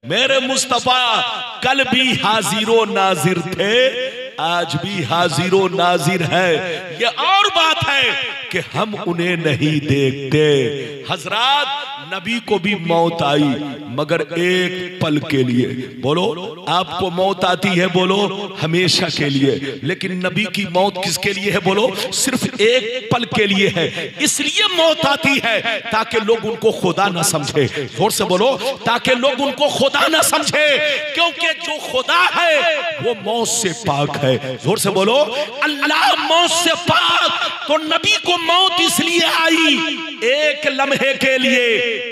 मेरे मुस्तफा कल भी हाजिरो नाजिर थे, आज भी हाजिरो नाजिर है। ये और बात है कि हम उन्हें नहीं देखते। हजरात, नबी को भी मौत आई मगर एक पल के लिए। बोलो, आपको मौत आती है, बोलो हमेशा के लिए, लेकिन नबी की मौत किसके लिए है? बोलो सिर्फ एक पल के लिए है। इसलिए मौत आती है ताकि लोग उनको खुदा ना समझे। जोर से बोलो, ताकि लोग उनको खुदा ना समझे, क्योंकि जो खुदा है वो मौत से पाक है। जोर से बोलो, अल्लाह मौत से पाक। तो नबी को मौत इसलिए आई एक लम्हे के लिए,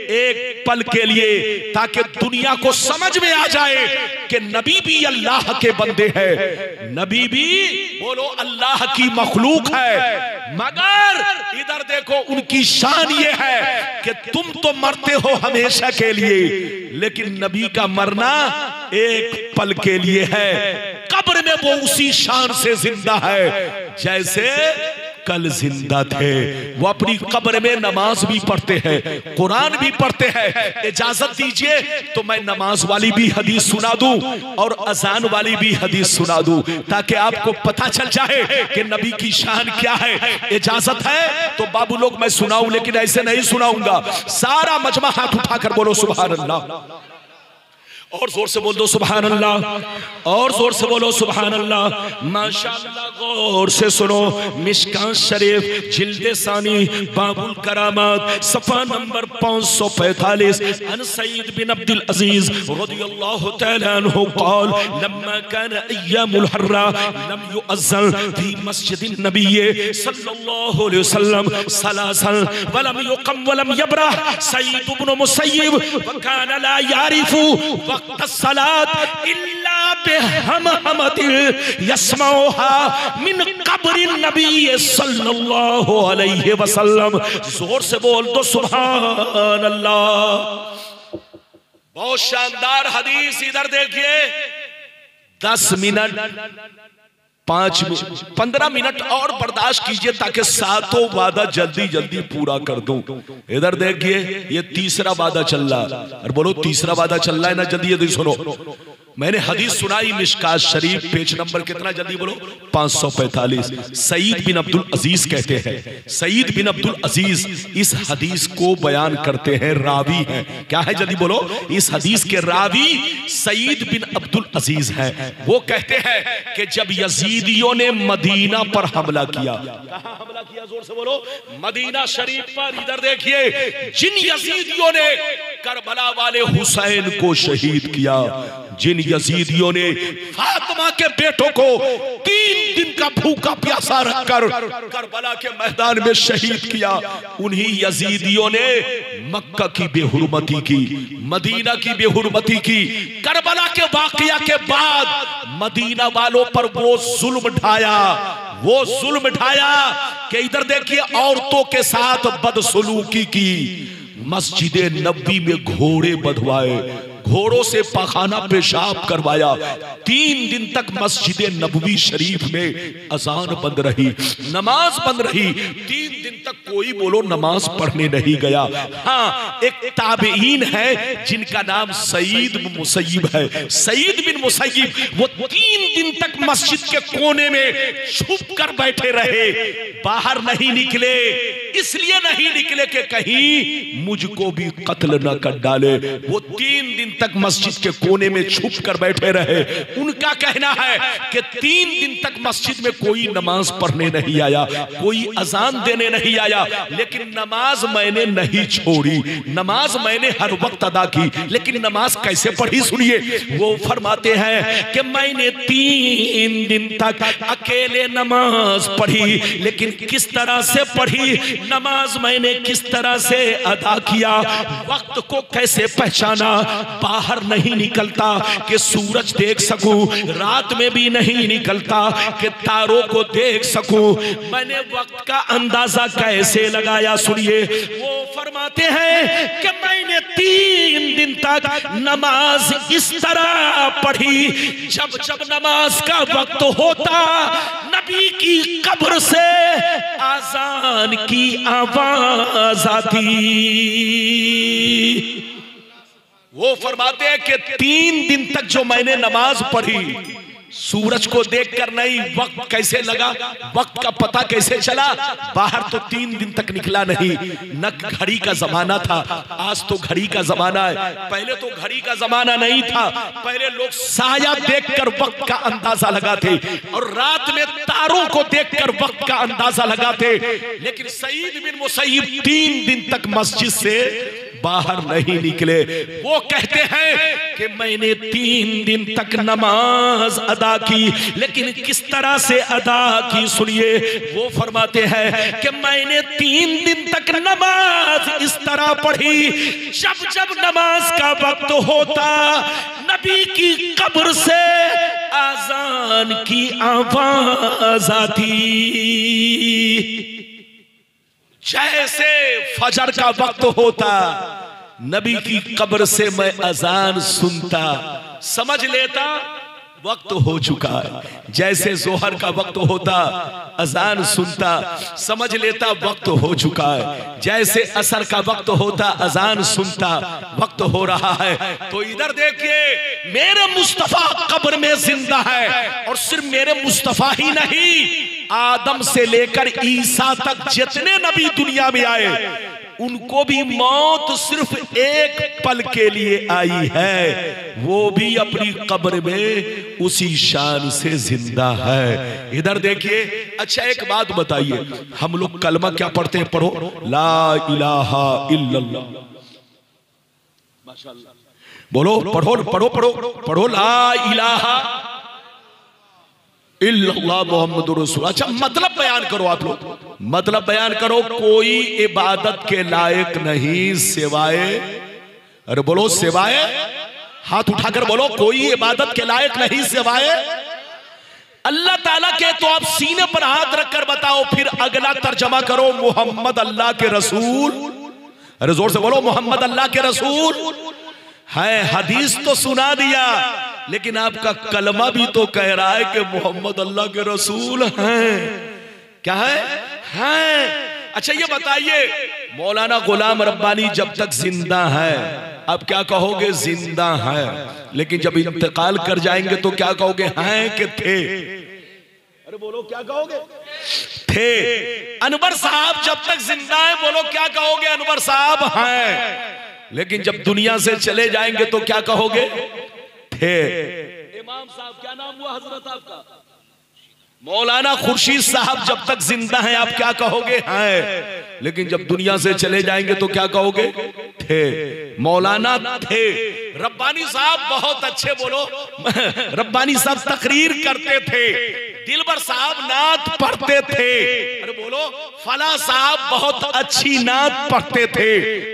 एक पल के लिए, ताकि दुनिया को समझ में आ जाए कि नबी भी अल्लाह के बंदे हैं, नबी भी बोलो अल्लाह की मखलूक है। मगर इधर देखो, उनकी शान ये है कि तुम तो मरते हो हमेशा के लिए, लेकिन नबी का मरना एक पल के लिए है। कब्र में वो उसी शान से जिंदा है जैसे कल जिंदा थे। वो अपनी कब्र में नमाज भी पढ़ते हैं, कुरान भी पढ़ते हैं। इजाजत दीजिए तो मैं नमाज वाली भी हदीस सुना दूं और अजान वाली भी हदीस सुना दूं, ताकि आपको पता चल जाए कि नबी की शान क्या है। इजाजत है तो बाबू लोग मैं सुनाऊं, लेकिन ऐसे नहीं सुनाऊंगा। सारा मजमा हाथ उठाकर बोलो सुभान अल्लाह, और जोर से बोल दो सुभान अल्लाह, और जोर से बोलो सुभान अल्लाह। माशाअल्लाह, गौर से सुनो। मिशकात शरीफ जिल्द सानी बाबुल करामात सफा नंबर 545। अन सईद बिन अब्दुल अजीज रज़ियल्लाहु तआला अन्हु क़ाल लम्मा कान अय्यामुल हर्रा लम युअज़्ज़न फी मस्जिदिन नबी सल्लल्लाहु अलैहि वसल्लम सलासन व लम युक़म व लम यबरह सईद इब्न मुसय्यब व कान ला यारिफु सलात इल्ला बिहमहमतिन यस्मऊहा मिन कब्र नबी सल्लल्लाहु अलैहि वसल्लम। जोर से बोल दो सुभान अल्लाह। बहुत शानदार हदीस। इधर देखिए, 10 मिनट 15 मिनट और बर्दाश्त कीजिए ताकि सातों वादा जल्दी जल्दी पूरा कर दूं। इधर देखिए, ये तीसरा वादा चल रहा है। और बोलो तीसरा वादा चल रहा है ना, जल्दी जल्दी सुनो। मैंने हदीस सुनाई मिशकात शरीफ, पेज नंबर कितना, जल्दी बोलो 545। सईद बिन अब्दुल अजीज कहते हैं, सईद बिन अब्दुल अजीज इस हदीस को बयान करते हैं, रावी हैं। क्या है, जल्दी बोलो। इस हदीस के रावी सईद बिन अब्दुल अजीज हैं। वो कहते हैं कि जब यजीदियों ने मदीना पर हमला किया। कहां हमला किया? जोर से बोलो, मदीना शरीफ पर। इधर देखिए, जिन यजीदियों ने करबला वाले हुसैन को शहीद किया, जिन यजीदियों ने फातिमा के बेटों को 3 दिन का भूखा प्यासा रखकर करबला के मैदान में शहीद किया, उन्हीं यजीदियों ने मक्का की बेहुरमती की, मदीना की बेहुरमती की। करबला के वाकया के बाद मदीना वालों पर वो जुल्म ढाया, वो जुल्म ढाया कि इधर देखिए, औरतों के साथ बदसलूकी की। मस्जिद नबी में घोड़े बंधवाए, घोड़ों से पखाना पेशाब करवाया। 3 दिन तक मस्जिद नबवी शरीफ में अजान बंद रही, नमाज बंद रही। 3 दिन तक कोई बोलो नमाज पढ़ने नहीं गया। हाँ, एक ताबईन है जिनका नाम सईद बिन मुसय्यब है। सईद बिन मुसय्यब वो 3 दिन तक मस्जिद के कोने में छुप कर बैठे रहे, बाहर नहीं निकले। इसलिए नहीं निकले कि कहीं मुझको भी कत्ल न कर डाले। वो 3 दिन तक मस्जिद के कोने में छुप कर बैठे रहे। उनका कहना है कि 3 दिन तक मस्जिद में कोई नमाज पढ़ने नहीं आया, कोई अजान देने नहीं आया, लेकिन नमाज मैंने नहीं छोड़ी, नमाज मैंने हर वक्त अदा की। लेकिन नमाज कैसे पढ़ी सुनिए। वो फरमाते हैं कि मैंने 3 दिन तक अकेले नमाज पढ़ी, लेकिन किस तरह से पढ़ी, नमाज मैंने किस तरह से अदा किया, वक्त को कैसे पहचाना। बाहर नहीं निकलता कि सूरज देख सकूं, रात में भी नहीं निकलता कि तारों को देख सकूं। मैंने वक्त का अंदाजा कैसे लगाया सुनिए। वो फरमाते हैं कि मैंने 3 दिन तक नमाज इस तरह पढ़ी, जब जब नमाज का वक्त होता, नबी की कब्र से आजान की आवाज आती। वो फरमाते हैं कि 3 दिन तक जो मैंने नमाज पढ़ी, सूरज को देखकर नहीं, वक्त कैसे लगा, वक्त का पता कैसे चला, बाहर तो 3 दिन तक निकला नहीं। न घड़ी का जमाना था, आज तो घड़ी का जमाना है, पहले तो घड़ी का जमाना नहीं था। पहले लोग साया देखकर वक्त का अंदाजा लगाते और रात में तारों को देखकर वक्त का अंदाजा लगाते। लेकिन सईद बिन मुसैयब 3 दिन तक मस्जिद से बाहर नहीं निकले। वो कहते हैं कि मैंने 3 दिन तक नमाज अदा की, लेकिन किस तरह से अदा की सुनिए। वो फरमाते हैं कि मैंने 3 दिन तक नमाज इस तरह पढ़ी, जब जब नमाज का वक्त होता नबी की कब्र से आजान की आवाज आती, जैसे फजर का वक्त होता नबी की कब्र से मैं अजान सुनता, समझ लेता वक्त हो चुका है। जैसे जोहर का वक्त होता अजान सुनता, समझ लेता वक्त हो चुका है। जैसे असर का वक्त होता अजान सुनता, वक्त हो रहा है। तो इधर देखिए, मेरे मुस्तफा कब्र में जिंदा है, और सिर्फ मेरे मुस्तफा ही नहीं, आदम से लेकर ईसा तक जितने नबी दुनिया में आए उनको भी मौत सिर्फ एक पल के लिए आई है, वो भी अपनी कब्र में उसी शान से जिंदा है। इधर देखिए, अच्छा एक बात बताइए, हम लोग कलमा क्या पढ़ते हैं? पढ़ो ला इलाहा इल्लल्लाह, माशाअल्लाह, बोलो, पढ़ो पढ़ो पढ़ो पढ़ो ला इलाहा इल्लल्लाह मुहम्मदुर रसूल। अच्छा मतलब बयान करो, आप लोग मतलब बयान करो। कोई इबादत के लायक नहीं सिवाय, अरे बोलो सिवाय, हाथ उठाकर बोलो, कोई इबादत के लायक नहीं सिवाय अल्लाह ताला के। तो आप सीने पर हाथ रखकर बताओ, फिर अगला तर्जमा करो, मोहम्मद अल्लाह के रसूल। अरे जोर से बोलो, मोहम्मद अल्लाह के रसूल है। हदीस तो सुना दिया, लेकिन आपका कलमा भी तो कह रहा है कि मोहम्मद अल्लाह के रसूल हैं। क्या है? अच्छा ये बताइए, मौलाना गुलाम रब्बानी जब तक जिंदा है आप क्या कहोगे? जिंदा है। लेकिन जब इंतकाल कर जाएंगे तो क्या कहोगे? हैं कि थे? अरे बोलो, क्या कहोगे? थे। अनवर साहब जब तक जिंदा है, बोलो क्या कहोगे? अनवर साहब हैं। लेकिन जब दुनिया से चले जाएंगे तो क्या कहोगे? थे। इमाम साहब, क्या नाम हुआ हजरत आपका? मौलाना खुर्शीद साहब जब तक जिंदा हैं आप क्या कहोगे? हैं। लेकिन जब दुनिया से चले जाएंगे तो क्या कहोगे? थे। मौलाना थे। रब्बानी साहब बहुत अच्छे, बोलो रब्बानी साहब तकरीर करते थे। दिलबर साहब नात पढ़ते थे। अरे बोलो, फला साहब बहुत अच्छी नात पढ़ते थे,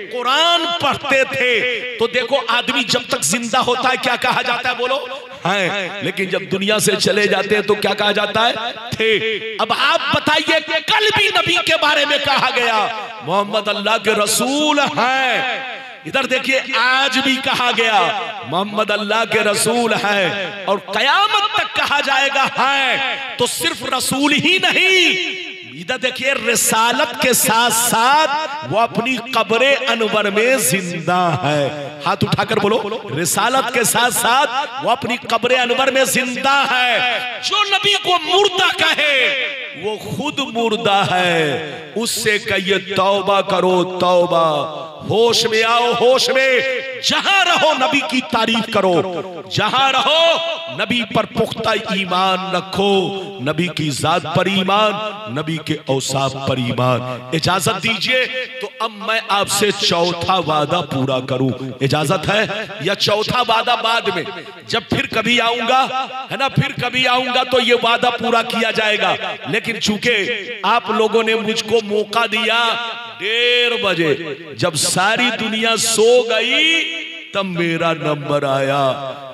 कुरान पढ़ते थे। तो देखो, आदमी जब तक जिंदा होता है क्या कहा जाता है? बोलो हैं। लेकिन जब दुनिया से चले जाते हैं तो क्या कहा जाता है? थे। अब आप बताइए, कल भी नबी के बारे में कहा गया मोहम्मद अल्लाह के रसूल हैं। इधर देखिए, आज भी कहा गया मोहम्मद अल्लाह के रसूल है, और कयामत तक कहा जाएगा है। तो सिर्फ रसूल ही नहीं, इधर देखिए, रिसालत के साथ साथ वो अपनी कब्रे अनवर में जिंदा है। हाथ उठाकर बोलो, रिसालत के साथ साथ वो अपनी कब्रे अनवर में जिंदा है। जो नबी को मुर्दा कहे वो खुद मुर्दा है। उससे कहिए तौबा करो, तौबा, होश में आओ, होश में। जहां रहो नबी की तारीफ करो, जहां रहो नबी पर पुख्ता ईमान रखो, नबी की जात पर ईमान, नबी के औसाफ पर ईमान। इजाजत दीजिए तो अब मैं आपसे चौथा वादा पूरा करूं। इजाजत है? या चौथा वादा बाद में, जब फिर कभी आऊंगा, है ना, फिर कभी आऊंगा तो ये वादा पूरा किया जाएगा। लेकिन चूंकि आप लोगों ने मुझको मौका दिया 1:30 बजे, जब सारी दुनिया सो गई तब मेरा नंबर आया।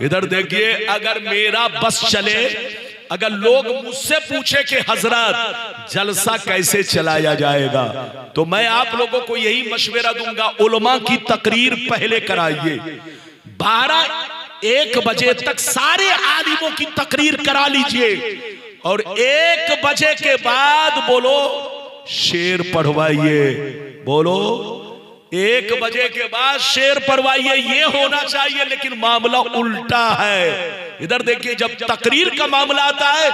इधर देखिए, अगर मेरा बस चले, अगर लोग मुझसे पूछे कि हजरत जलसा कैसे चलाया जाएगा, तो मैं आप लोगों को यही मशवरा दूंगा, उलमा की तकरीर पहले कराइए। 12-1 बजे तक सारे आलिमों की तकरीर करा लीजिए, और 1 बजे के बाद बोलो शेर पढ़वाइए। बोलो 1 बजे के बाद शेर परवाइए ये होना चाहिए, लेकिन मामला उल्टा है। इधर देखिए, जब तकरीर का मामला आता है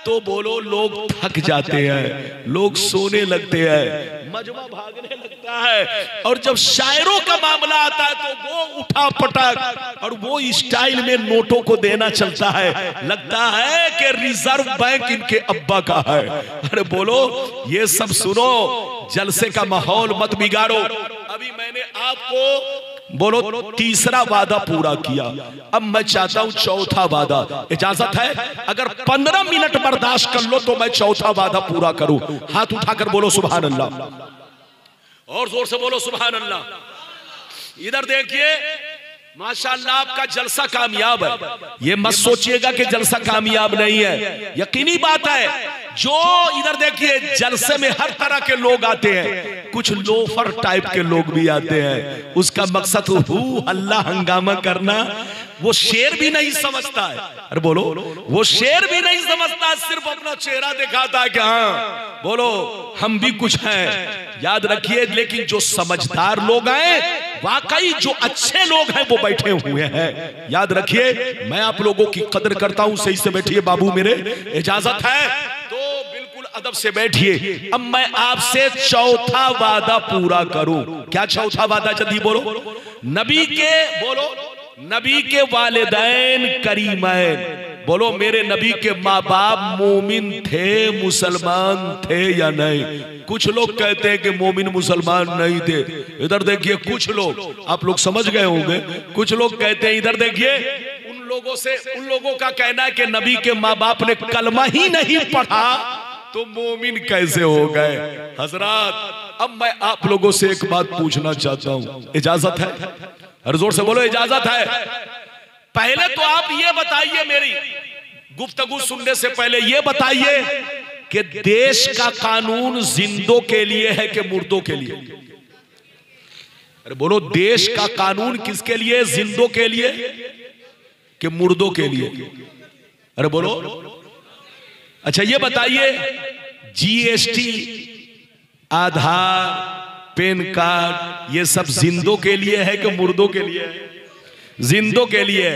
तो बोलो लोग थक जाते हैं, लोग सोने लगते हैं, मजमा भागने लगता है। और जब शायरों का मामला आता है तो वो उठा पटक और वो स्टाइल में नोटों को देना चलता है, लगता है कि रिजर्व बैंक इनके अब्बा का है। अरे बोलो ये सब सुनो, जलसे का माहौल मत बिगाड़ो। अभी मैंने आपको बोलो तीसरा वादा पूरा किया, अब मैं चाहता हूं चौथा वादा। इजाजत है? अगर 15 मिनट बर्दाश्त कर लो तो मैं चौथा वादा पूरा करूं। हाथ उठाकर बोलो सुभान अल्लाह, और जोर से बोलो सुभान अल्लाह। इधर देखिए, माशाअल्लाह आपका जलसा कामयाब है। ये मत सोचिएगा कि जलसा कामयाब नहीं है, यकीनी बात है। जो इधर देखिए, जलसे में हर तरह के लोग आते हैं, कुछ लोफर टाइप के लोग भी आते हैं। उसका मकसद हू हल्ला हंगामा करना। वो शेर भी नहीं समझता है, अरे बोलो वो शेर भी नहीं समझता, सिर्फ अपना चेहरा दिखाता है कि हाँ बोलो हम भी कुछ हैं। याद रखिए, लेकिन जो समझदार लोग हैं, वाकई जो अच्छे लोग हैं वो बैठे हुए हैं। याद रखिए, मैं आप लोगों की कदर करता हूं। सही से बैठिए बाबू मेरे, इजाजत है तो बिल्कुल अदब से बैठिए। अब मैं आपसे चौथा वादा पूरा करूं। क्या चौथा वादा? जल्दी बोलो। नबी के बोलो, नबी के वालिदैन करीमैन, बोलो मेरे नबी के माँ बाप मोमिन थे, मुसलमान थे या नहीं? कुछ लोग कहते हैं कि मोमिन मुसलमान नहीं थे। इधर देखिए, कुछ लोग, आप लोग समझ गए होंगे, कुछ लोग कहते हैं। इधर देखिए, उन लोगों का कहना है कि नबी के माँ बाप ने कलमा ही नहीं पढ़ा तो मोमिन कैसे हो गए? हजरात, अब मैं आप लोगों से एक बात पूछना चाहता हूं, इजाजत है? हर जोर से बोलो इजाजत है। पहले तो आप ये बताइए, मेरी गुफ्तगू सुनने से पहले ये बताइए कि देश का कानून जिंदों के लिए है कि मुर्दों के लिए? अरे बोलो, देश का कानून किसके लिए? जिंदों के लिए कि मुर्दों के लिए? अरे बोलो। अच्छा ये बताइए, जीएसटी, आधार, पैन कार्ड, ये सब जिंदों के लिए है कि मुर्दों के लिए? जिंदों के लिए।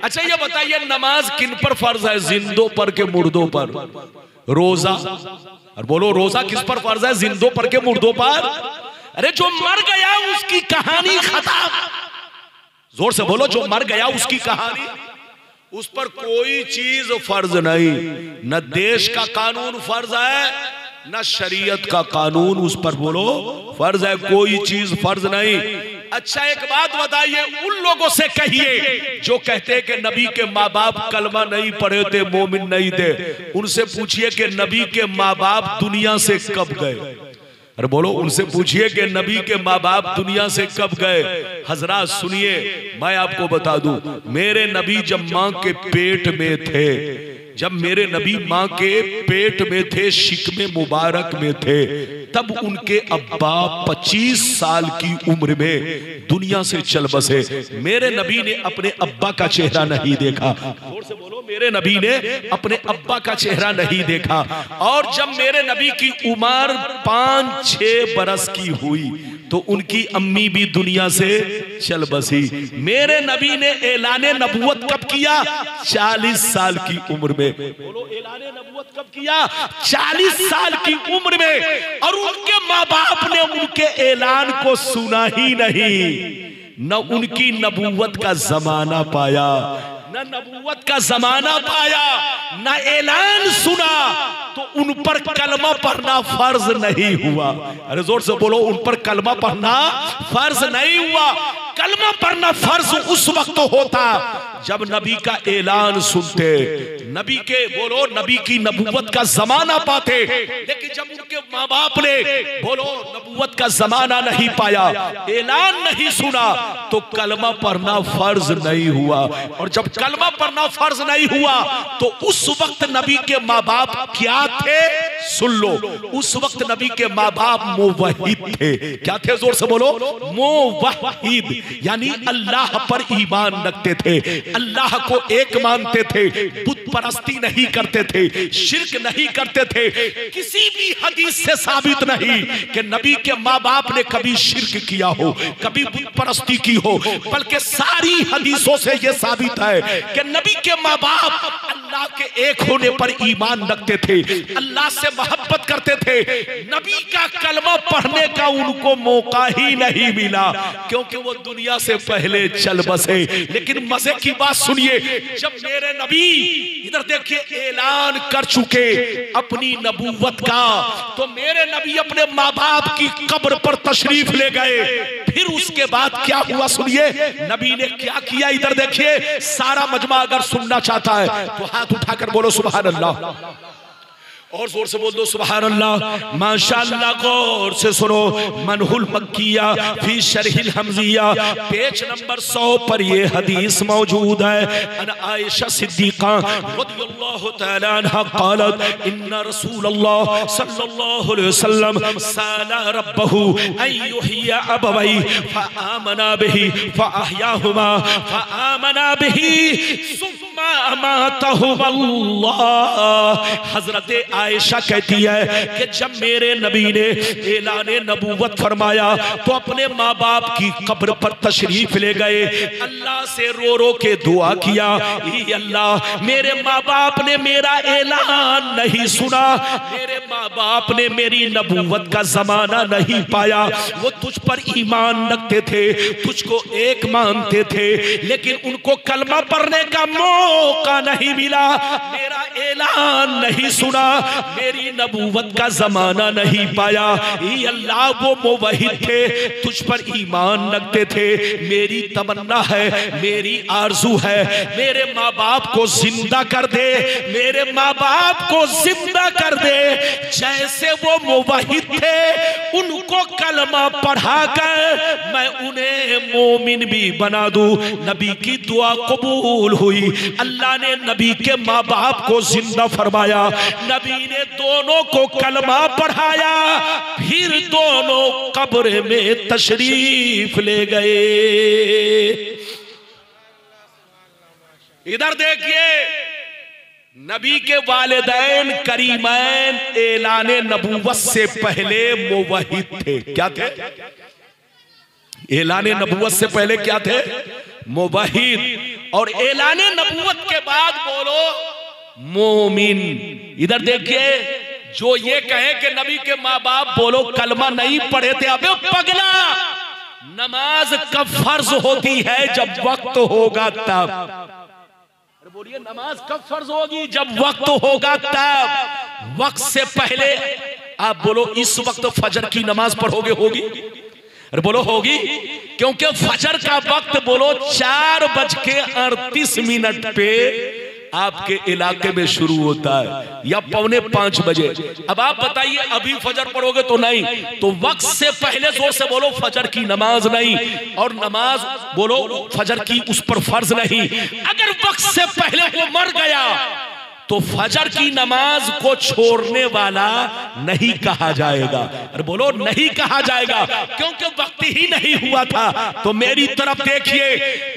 अच्छा ये बताइए, नमाज किन पर फर्ज है? जिंदों पर के मुर्दों पर? रोजा, और बोलो रोजा किस पर फर्ज है? जिंदों पर के मुर्दों पर? अरे जो मर गया उसकी कहानी खत्म। जोर से बोलो, जो मर गया उसकी कहानी, उस पर कोई चीज फर्ज नहीं। न देश का कानून फर्ज है, न शरीयत का कानून उस पर बोलो फर्ज है, कोई चीज फर्ज नहीं। अच्छा एक बात बताइए, उन लोगों से कहिए जो कहते हैं कि नबी के माँ बाप कलमा नहीं पढ़े थे, मोमिन नहीं थे, उनसे पूछिए कि नबी के माँ बाप दुनिया से कब गए? अरे बोलो, उनसे पूछिए कि नबी के माँ बाप दुनिया से कब गए? हजरात सुनिए, मैं आपको बता दूं, मेरे नबी जब माँ के पेट में थे, जब मेरे नबी माँ के पेट में थे, शिकमे मुबारक में थे, तब उनके अब्बा 25 साल की उम्र में दुनिया से चल बसे। मेरे नबी ने अपने अब्बा का चेहरा नहीं देखा। जोर से बोलो, मेरे नबी ने अपने अब्बा का चेहरा नहीं देखा। और जब मेरे नबी की उम्र 5-6 बरस की हुई तो उनकी अम्मी भी दुनिया से चल बसी। मेरे नबी ने ऐलाने नबुवत कब किया? 40 साल की उम्र में। बोलो, ऐलाने नबुवत कब किया? 40 साल की उम्र में। और उनके माँ बाप ने उनके ऐलान को सुना ही नहीं, न उनकी नबुवत का जमाना पाया, न नबुवत का जमाना पाया, न ऐलान सुना, तो उन पर कलमा पढ़ना फर्ज नहीं हुआ। अरे जोर से बोलो, उन पर कलमा पढ़ना फर्ज नहीं हुआ। कलमा पढ़ना फर्ज उस वक्त होता जब नबी का ऐलान सुनते, नबी के बोलो नबी की नबुवत का जमाना पाते। लेकिन जब उनके माँ बाप ने बोलो नबुवत का जमाना नहीं पाया, ऐलान नहीं सुना, तो कलमा पढ़ना फर्ज नहीं हुआ। और जब कलमा पढ़ना फर्ज नहीं हुआ तो उस वक्त नबी के माँ बाप क्या थे? सुन लो, उस वक्त नबी के माँ बाप मुवहिद थे। क्या थे? जोर से बोलो, मुवहिद, यानी अल्लाह पर ईमान रखते थे, अल्लाह को एक मानते थे, बुत परस्ती नहीं करते थे, शिर्क नहीं करते थे। किसी भी हदीस से साबित नहीं कि नबी के माँ बाप ने कभी शिर्क किया हो, कभी बुत परस्ती की हो, बल्कि सारी हदीसों से यह साबित है कि नबी के माँ बाप अल्लाह के एक होने पर ईमान रखते थे, अल्लाह से मोहब्बत करते थे। नबी का कलमा पढ़ने का उनको मौका ही नहीं मिला, क्योंकि वो दुनिया से पहले चल बसे। लेकिन मजे की बात सुनिए, जब मेरे नबी इधर देखिए ऐलान कर चुके अपनी नबूवत का, तो मेरे नबी अपने माँ बाप की कब्र पर तशरीफ ले गए। फिर उसके बाद क्या हुआ सुनिए, नबी ने क्या किया, इधर देखिए। सारा मजमा अगर सुनना चाहता है तो हाथ उठाकर बोलो सुभान अल्लाह, और जोर से बोल दो सुभान अल्लाह। माशाअल्लाह, गौर से सुनो। मनहुल मक्किया फी शरहिल हमजिया, पेज नंबर 100 पर ये हदीस मौजूद है। अन आयशा सिद्दीका रदियल्लाहु तआला अन्हा क़ालत इन्ना रसूलल्लाह सल्लल्लाहु अलैहि वसल्लम साला रब्बहु अन युहिया अबवै फआमना बिही फअहयाहुमा फआमना बिही सुम्मा अमातहु अल्लाह। हजरत आयशा कहती है कि जब मेरे नबी ने ऐलाने नबूवत फरमाया तो अपने माँ बाप की कब्र पर तशरीफ ले गए, अल्लाह से रो रो के दुआ किया, अल्लाह मेरे माँ बाप ने मेरा ऐलान नहीं सुना, मेरे माँ बाप ने मेरी नबूवत का जमाना नहीं पाया, वो तुझ पर ईमान रखते थे, तुझको एक मानते थे, लेकिन उनको कलमा पढ़ने का मौका नहीं मिला, मेरा ऐलान नहीं सुना, मेरी नबूवत का जमाना नहीं पाया। अल्लाह वो मुवहिद थे, तुझ पर ईमान रखते थे। मेरी तमन्ना है, मेरी आरजू है, मेरे माँ बाप को जिंदा कर दे, मेरे माँ बाप को जिंदा कर दे, जैसे वो मुवहिद थे उनको कलमा पढ़ाकर मैं उन्हें मोमिन भी बना दूं। नबी की दुआ कबूल हुई, अल्लाह ने नबी के माँ बाप को जिंदा फरमाया, नबी ने दोनों को कलमा पढ़ाया, फिर दोनों कब्र में तशरीफ ले गए। इधर देखिए, नबी के वालिदैन करीमैन ऐलाने नबूवत से पहले मुवहिद थे। क्या थे? ऐलाने नबूवत से पहले क्या थे? मुवहिद। और ऐलाने नबूवत के बाद बोलो मोमिन। इधर देखिए, जो ये कहे कि नबी के माँ बाप बोलो कलमा नहीं पढ़े थे, अबे पगला, नमाज कब फर्ज होती है? जब वक्त होगा तब। बोलिए, नमाज कब फर्ज होगी? जब वक्त होगा तब। वक्त से पहले आप बोलो इस वक्त फजर की नमाज पढ़ोगे? होगी? अरे बोलो होगी, क्योंकि फजर का वक्त बोलो 4:38 पे आपके इलाके में शुरू होता है, या 4:45 बजे। अब आप बताइए, अभी फजर पढ़ोगे तो नहीं, तो वक्त से पहले जोर से बोलो फजर की नमाज नहीं, और नमाज बोलो फजर की उस पर फर्ज नहीं। अगर वक्त से पहले वो मर गया तो फजर की नमाज को छोड़ने वाला नहीं कहा जाएगा। अरे बोलो नहीं कहा जाएगा, क्योंकि वक्त ही नहीं हुआ था। तो मेरी तरफ देखिए,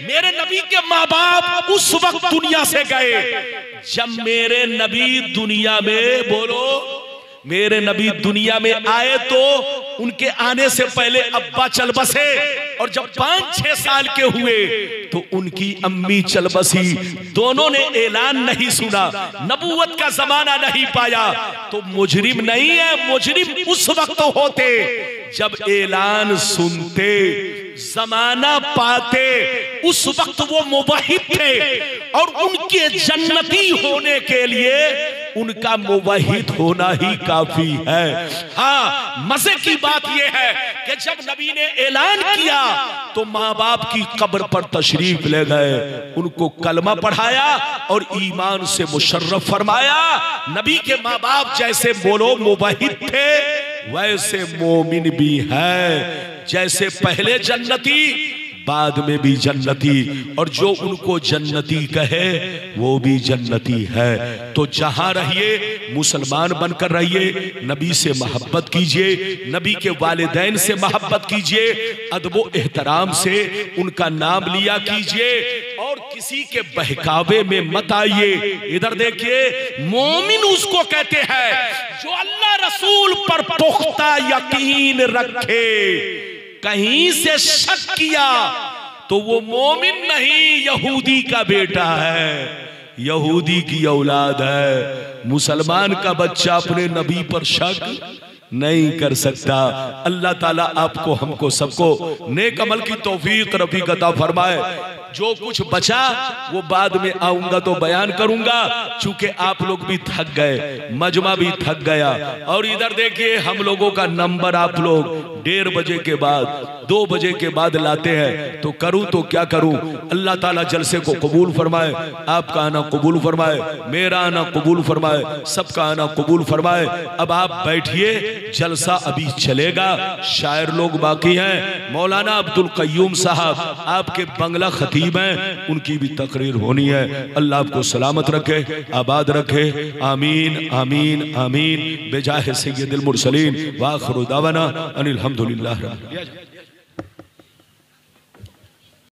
मेरे नबी के माँ बाप उस वक्त दुनिया से गए जब मेरे नबी दुनिया में, बोलो मेरे नबी दुनिया में आए, तो उनके आने से पहले अब्बा चल बसे, और जब 5-6 साल के हुए तो उनकी अम्मी चल बसी। दोनों ने ऐलान नहीं सुना, नबूवत का जमाना नहीं पाया, तो मुजरिम नहीं है, मुजरिम उस वक्त होते जब ऐलान सुनते, जमाना पाते, उस वक्त वो मुवहिद थे, और उनके जन्नती होने के लिए उनका मुवहिद होना ही काफी है। हाँ, मजे की बात यह है कि जब नबी ने ऐलान किया तो माँ बाप की कब्र पर तशरीफ ले गए, उनको कलमा पढ़ाया और ईमान से मुशर्रफ फरमाया। नबी के माँ बाप जैसे बोलो मुवहिद थे, वैसे मोमिन भी है। जैसे पहले जन्नती बाद में भी जन्नती, और जो उनको जन्नती कहे वो भी जन्नती है। तो जहां रहिए मुसलमान बनकर रहिए, नबी से मोहब्बत कीजिए, नबी के वालिदैन से मोहब्बत कीजिए, अदबो एहतराम से उनका नाम लिया कीजिए, और किसी के बहकावे में मत आइए। इधर देखिए, मोमिन उसको कहते हैं जो अल्लाह रसूल पर पुख्ता यकीन रखे। कहीं से शक किया तो वो मोमिन नहीं, यहूदी का बेटा है, यहूदी की औलाद है। मुसलमान का बच्चा अपने नबी पर शक नहीं कर सकता। अल्लाह ताला आपको हमको सबको नेक अमल की तौफीक रफीक अता फरमाए। जो कुछ बचा वो बाद में आऊंगा तो बयान करूंगा, चूंकि आप लोग भी थक गए, मजमा भी थक गया। और इधर देखिए, हम लोगों का नंबर आप लोग 1:30 बजे के बाद 2 बजे के बाद लाते हैं, तो करूं तो क्या करूं। अल्लाह ताला जलसे को कबूल फरमाए, आपका आना कबूल फरमाए, मेरा आना कबूल फरमाए, सबका आना कबूल फरमाए। अब आप बैठिए, जलसा अभी चलेगा, शायर लोग बाकी हैं। मौलाना अब्दुल कय्यूम साहब आपके बंगला खतीब हैं, उनकी भी तकरीर होनी है। अल्लाह आपको सलामत रखे, आबाद रखे, आमीन आमीन आमीन। बेजाह सय्यदुल मुरसलीन व आखिरु दावाना अनिल हम्दुलिल्लाह।